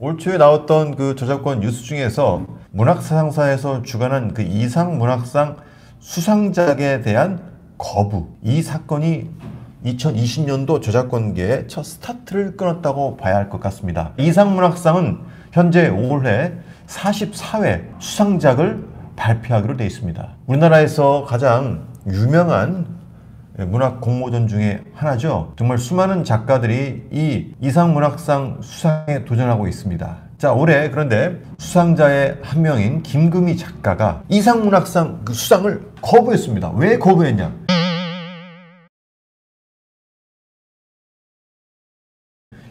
올 초에 나왔던 그 저작권 뉴스 중에서 문학사상사에서 주관한 그 이상 문학상 수상작에 대한 거부, 이 사건이 2020년도 저작권계의 첫 스타트를 끊었다고 봐야 할 것 같습니다. 이상 문학상은 현재 올해 44회 수상작을 발표하기로 되어 있습니다. 우리나라에서 가장 유명한 문학 공모전 중에 하나죠. 정말 수많은 작가들이 이 이상문학상 수상에 도전하고 있습니다. 자, 올해 그런데 수상자의 한 명인 김금희 작가가 이상문학상 그 수상을 거부했습니다. 왜 거부했냐?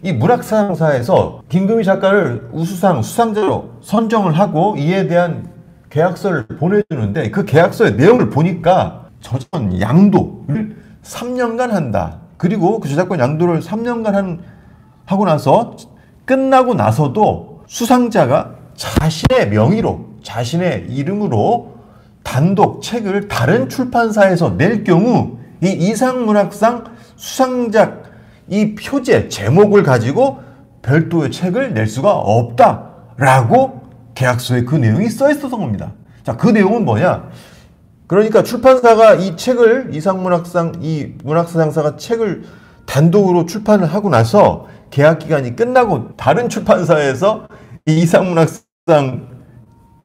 이 문학사상사에서 김금희 작가를 우수상 수상자로 선정을 하고 이에 대한 계약서를 보내주는데 그 계약서의 내용을 보니까 저작권 양도를 3년간 한다. 그리고 그 저작권 양도를 3년간 하고 나서 끝나고 나서도 수상자가 자신의 명의로, 자신의 이름으로 단독 책을 다른 출판사에서 낼 경우 이 이상문학상 수상작 이 표제, 제목을 가지고 별도의 책을 낼 수가 없다라고 계약서에 그 내용이 써 있었던 겁니다. 자, 그 내용은 뭐냐? 그러니까 출판사가 이 책을 이상문학상, 이 문학사상사가 책을 단독으로 출판을 하고 나서 계약 기간이 끝나고 다른 출판사에서 이 이상문학상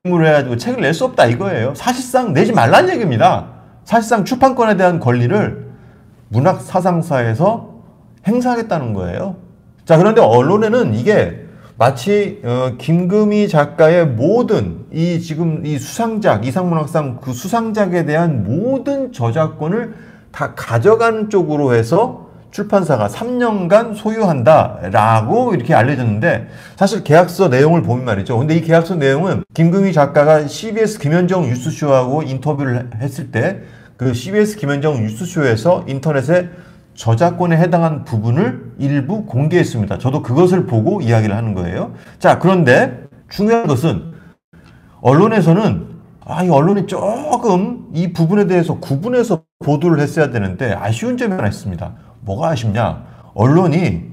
을 해가지고 책을 낼 수 없다 이거예요. 사실상 내지 말라는 얘기입니다. 사실상 출판권에 대한 권리를 문학사상사에서 행사하겠다는 거예요. 자, 그런데 언론에는 이게 마치 김금희 작가의 모든 이 지금 이 수상작, 이상문학상 그 수상작에 대한 모든 저작권을 다 가져가는 쪽으로 해서 출판사가 3년간 소유한다라고 이렇게 알려졌는데 사실 계약서 내용을 보면 말이죠. 근데 이 계약서 내용은 김금희 작가가 CBS 김현정 뉴스쇼하고 인터뷰를 했을 때 그 CBS 김현정 뉴스쇼에서 인터넷에 저작권에 해당한 부분을 일부 공개했습니다. 저도 그것을 보고 이야기를 하는 거예요. 자, 그런데 중요한 것은 언론에서는 이 언론이 조금 이 부분에 대해서 구분해서 보도를 했어야 되는데 아쉬운 점이 하나 있습니다. 뭐가 아쉽냐? 언론이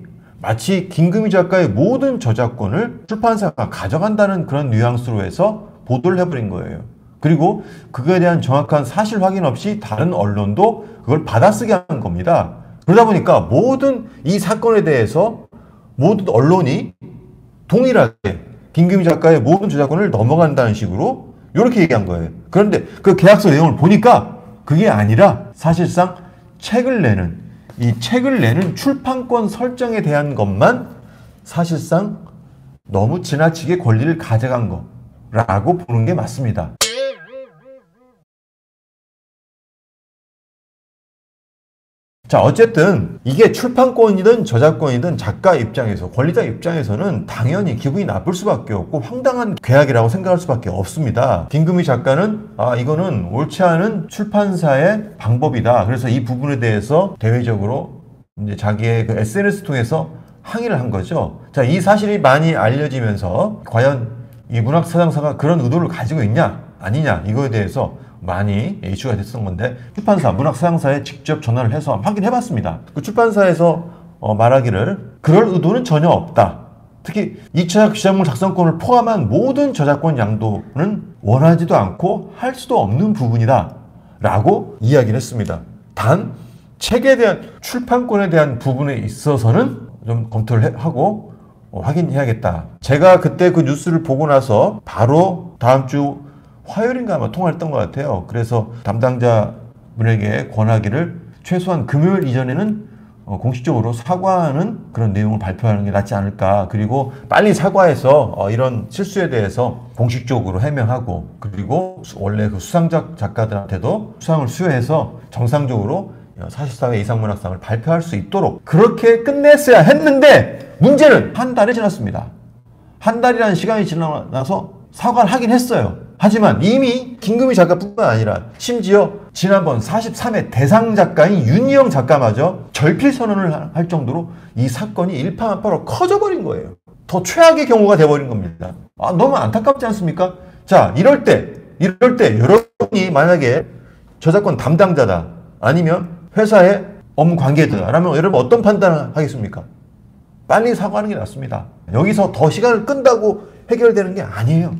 마치 김금희 작가의 모든 저작권을 출판사가 가져간다는 그런 뉘앙스로 해서 보도를 해버린 거예요. 그리고 그거에 대한 정확한 사실 확인 없이 다른 언론도 그걸 받아쓰게 하는 겁니다. 그러다 보니까 모든 이 사건에 대해서 모든 언론이 동일하게 김금희 작가의 모든 저작권을 넘어간다는 식으로 이렇게 얘기한 거예요. 그런데 그 계약서 내용을 보니까 그게 아니라 사실상 이 책을 내는 출판권 설정에 대한 것만 사실상 너무 지나치게 권리를 가져간 거라고 보는 게 맞습니다. 자, 어쨌든 이게 출판권이든 저작권이든 작가 입장에서, 권리자 입장에서는 당연히 기분이 나쁠 수밖에 없고 황당한 계약이라고 생각할 수밖에 없습니다. 김금희 작가는 이거는 옳지 않은 출판사의 방법이다. 그래서 이 부분에 대해서 대외적으로 이제 자기의 그 SNS 통해서 항의를 한 거죠. 자, 이 사실이 많이 알려지면서 과연 이 문학사상사가 그런 의도를 가지고 있냐 아니냐 이거에 대해서 많이 이슈가 됐던 건데 출판사, 문학사상사에 직접 전화를 해서 확인해봤습니다. 그 출판사에서 말하기를 그럴 의도는 전혀 없다. 특히 2차 시작물 작성권을 포함한 모든 저작권 양도는 원하지도 않고 할 수도 없는 부분이다 라고 이야기를 했습니다. 단 책에 대한 출판권에 대한 부분에 있어서는 좀 검토를 하고 확인해야겠다. 제가 그때 그 뉴스를 보고 나서 바로 다음 주 화요일인가 아마 통화를 했던 것 같아요. 그래서 담당자분에게 권하기를 최소한 금요일 이전에는 공식적으로 사과하는 그런 내용을 발표하는 게 낫지 않을까. 그리고 빨리 사과해서 이런 실수에 대해서 공식적으로 해명하고 그리고 원래 그 수상작 작가들한테도 수상을 수여해서 정상적으로 44회 이상문학상을 발표할 수 있도록 그렇게 끝냈어야 했는데 문제는 한 달이 지났습니다. 한 달이라는 시간이 지나서 사과를 하긴 했어요. 하지만 이미 김금희 작가뿐만 아니라 심지어 지난번 43회 대상 작가인 윤희영 작가마저 절필 선언을 할 정도로 이 사건이 일파만파로 커져버린 거예요. 더 최악의 경우가 돼버린 겁니다. 너무 안타깝지 않습니까? 자, 이럴 때 여러분이 만약에 저작권 담당자다 아니면 회사의 업무 관계자라면 여러분 어떤 판단을 하겠습니까? 빨리 사과하는 게 낫습니다. 여기서 더 시간을 끈다고 해결되는 게 아니에요.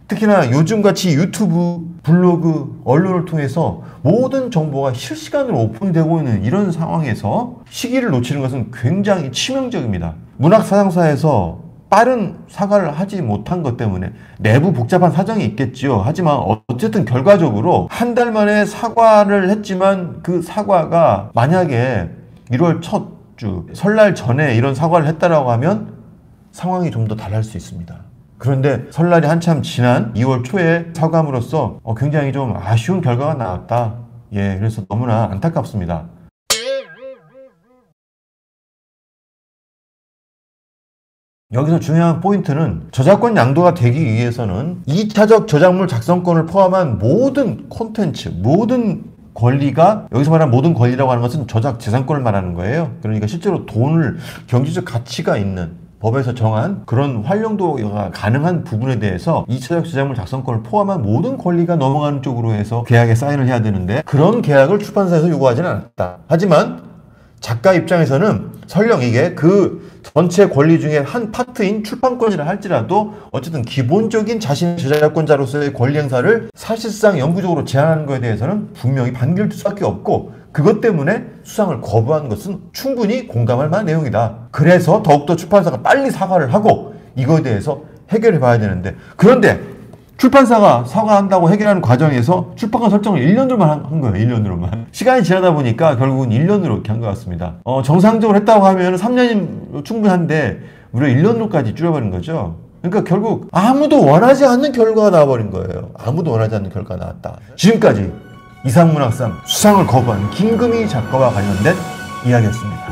특히나 요즘같이 유튜브, 블로그, 언론을 통해서 모든 정보가 실시간으로 오픈되고 있는 이런 상황에서 시기를 놓치는 것은 굉장히 치명적입니다. 문학사장사에서 빠른 사과를 하지 못한 것 때문에 내부 복잡한 사정이 있겠지요. 하지만 어쨌든 결과적으로 한 달 만에 사과를 했지만 그 사과가 만약에 1월 첫 주, 설날 전에 이런 사과를 했다라고 하면 상황이 좀 더 달라질 수 있습니다. 그런데 설날이 한참 지난 2월 초에 사과함으로써 굉장히 좀 아쉬운 결과가 나왔다. 예, 그래서 너무나 안타깝습니다. 여기서 중요한 포인트는 저작권 양도가 되기 위해서는 2차적 저작물 작성권을 포함한 모든 콘텐츠, 모든 권리가, 여기서 말하는 모든 권리라고 하는 것은 저작 재산권을 말하는 거예요. 그러니까 실제로 돈을, 경제적 가치가 있는 법에서 정한 그런 활용도가 가능한 부분에 대해서 2차적 저작물 작성권을 포함한 모든 권리가 넘어가는 쪽으로 해서 계약에 사인을 해야 되는데, 그런 계약을 출판사에서 요구하지는 않았다. 하지만 작가 입장에서는 설령 이게 그 전체 권리 중에 한 파트인 출판권이라 할지라도 어쨌든 기본적인 자신의 저작권자로서의 권리 행사를 사실상 영구적으로 제한하는 것에 대해서는 분명히 반기를 둘 수밖에 없고, 그것 때문에 수상을 거부한 것은 충분히 공감할 만한 내용이다. 그래서 더욱더 출판사가 빨리 사과를 하고 이거에 대해서 해결해 봐야 되는데, 그런데 출판사가 사과한다고 해결하는 과정에서 출판권 설정을 1년으로만 한 거예요. 1년으로만. 시간이 지나다 보니까 결국은 1년으로 이렇게 한 것 같습니다. 정상적으로 했다고 하면 3년이면 충분한데 무려 1년으로까지 줄여버린 거죠. 그러니까 결국 아무도 원하지 않는 결과가 나와버린 거예요. 아무도 원하지 않는 결과가 나왔다. 지금까지 이상문학상 수상을 거부한 김금희 작가와 관련된 이야기였습니다.